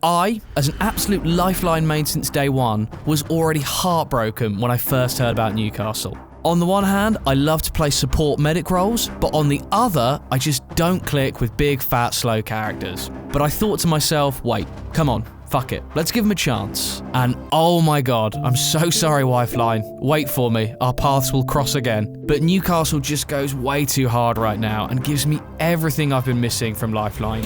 I, as an absolute Lifeline main since day one, was already heartbroken when I first heard about Newcastle. On the one hand, I love to play support medic roles, but on the other, I just don't click with big, fat, slow characters. But I thought to myself, wait, come on, fuck it, let's give him a chance. And oh my god, I'm so sorry, Lifeline. Wait for me, our paths will cross again. But Newcastle just goes way too hard right now and gives me everything I've been missing from Lifeline.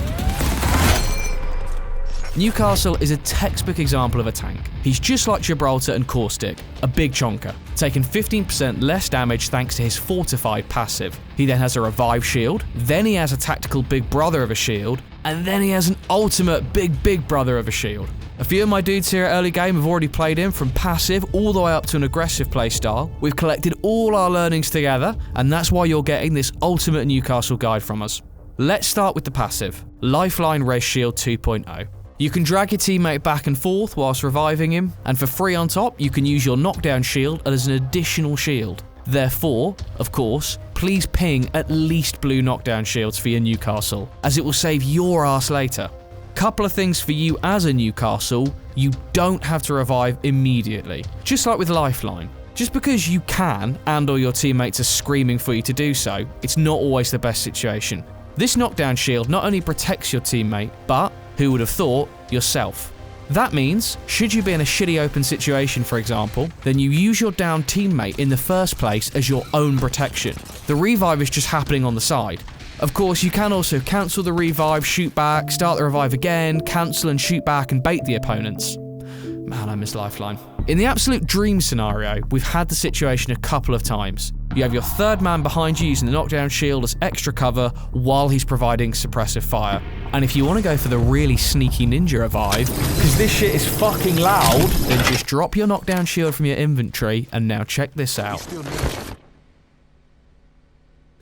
Newcastle is a textbook example of a tank. He's just like Gibraltar and Caustic, a big chonker, taking 15% less damage thanks to his fortified passive. He then has a revive shield, then he has a tactical big brother of a shield, and then he has an ultimate big brother of a shield. A few of my dudes here at early game have already played him from passive all the way up to an aggressive playstyle. We've collected all our learnings together, and that's why you're getting this ultimate Newcastle guide from us. Let's start with the passive, Lifeline Res Shield 2.0. You can drag your teammate back and forth whilst reviving him, and for free on top, you can use your knockdown shield as an additional shield. Therefore, of course, please ping at least blue knockdown shields for your Newcastle, as it will save your ass later. Couple of things for you as a Newcastle, you don't have to revive immediately, just like with Lifeline. Just because you can, and or your teammates are screaming for you to do so, it's not always the best situation. This knockdown shield not only protects your teammate, but, who would have thought, yourself. That means, should you be in a shitty open situation for example, then you use your downed teammate in the first place as your own protection. The revive is just happening on the side. Of course, you can also cancel the revive, shoot back, start the revive again, cancel and shoot back and bait the opponents. Man, I miss Lifeline. In the absolute dream scenario, we've had the situation a couple of times. You have your third man behind you using the knockdown shield as extra cover while he's providing suppressive fire. And if you want to go for the really sneaky ninja revive, because this shit is fucking loud, then just drop your knockdown shield from your inventory and now check this out.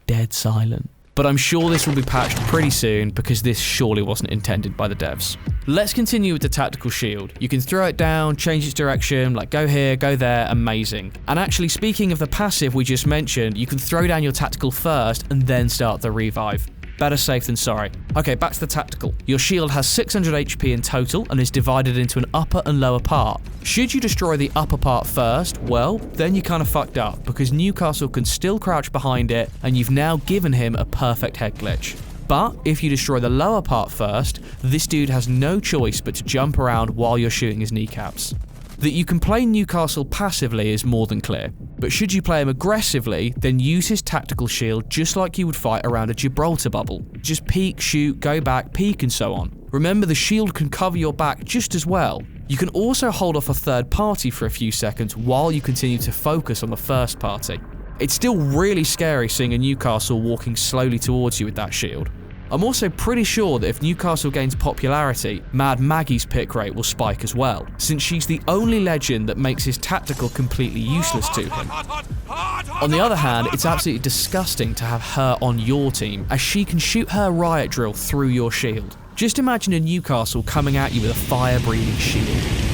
Dead silent. But I'm sure this will be patched pretty soon because this surely wasn't intended by the devs. Let's continue with the tactical shield. You can throw it down, change its direction, like go here, go there, amazing. And actually, speaking of the passive we just mentioned, you can throw down your tactical first and then start the revive. Better safe than sorry. Okay, back to the tactical. Your shield has 600 HP in total and is divided into an upper and lower part. Should you destroy the upper part first, well, then you kind of fucked up because Newcastle can still crouch behind it and you've now given him a perfect head glitch. But if you destroy the lower part first, this dude has no choice but to jump around while you're shooting his kneecaps. That you can play Newcastle passively is more than clear, but should you play him aggressively, then use his tactical shield just like you would fight around a Gibraltar bubble. Just peek, shoot, go back, peek and so on. Remember, the shield can cover your back just as well. You can also hold off a third party for a few seconds while you continue to focus on the first party. It's still really scary seeing a Newcastle walking slowly towards you with that shield. I'm also pretty sure that if Newcastle gains popularity, Mad Maggie's pick rate will spike as well, since she's the only legend that makes his tactical completely useless to him. On the other hand, it's absolutely disgusting to have her on your team, as she can shoot her riot drill through your shield. Just imagine a Newcastle coming at you with a fire-breathing shield.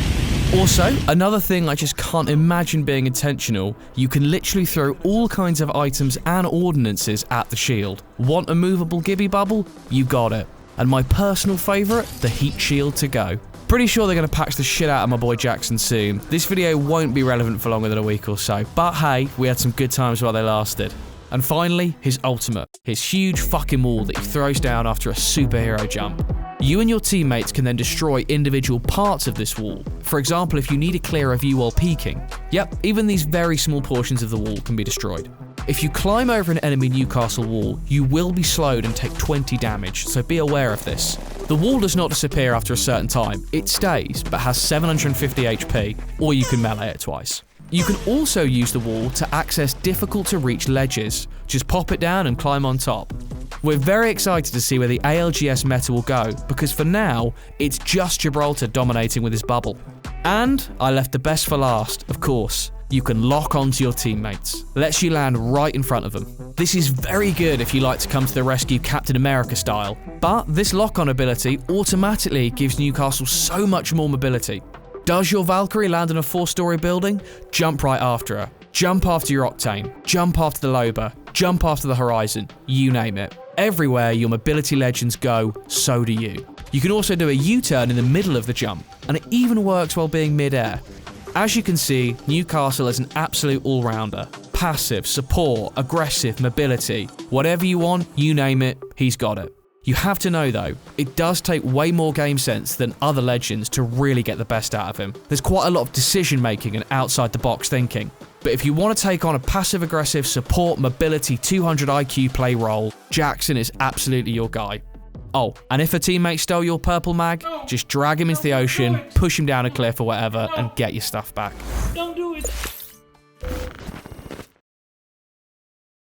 Also, another thing I just can't imagine being intentional, you can literally throw all kinds of items and ordnances at the shield. Want a movable Gibby bubble? You got it. And my personal favourite, the heat shield to go. Pretty sure they're going to patch the shit out of my boy Jackson soon. This video won't be relevant for longer than a week or so, but hey, we had some good times while they lasted. And finally, his ultimate, his huge fucking wall that he throws down after a superhero jump. You and your teammates can then destroy individual parts of this wall. For example, if you need to clear a view while peeking. Yep, even these very small portions of the wall can be destroyed. If you climb over an enemy Newcastle wall, you will be slowed and take 20 damage, so be aware of this. The wall does not disappear after a certain time, it stays, but has 750 HP, or you can melee it twice. You can also use the wall to access difficult to reach ledges. Just pop it down and climb on top. We're very excited to see where the ALGS meta will go, because for now, it's just Gibraltar dominating with his bubble. And I left the best for last, of course. You can lock onto your teammates. Lets you land right in front of them. This is very good if you like to come to the rescue Captain America style, but this lock-on ability automatically gives Newcastle so much more mobility. Does your Valkyrie land in a 4-story building? Jump right after her. Jump after your Octane. Jump after the Loba. Jump after the Horizon. You name it. Everywhere your mobility legends go, so do you. You can also do a U-turn in the middle of the jump, and it even works while being mid-air. As you can see, Newcastle is an absolute all-rounder. Passive, support, aggressive, mobility. Whatever you want, you name it, he's got it. You have to know though, it does take way more game sense than other legends to really get the best out of him. There's quite a lot of decision making and outside the box thinking. But if you want to take on a passive aggressive support mobility 200 IQ play role, Jackson is absolutely your guy. Oh, and if a teammate stole your purple mag, just drag him into the ocean, push him down a cliff or whatever, and get your stuff back. Don't do it.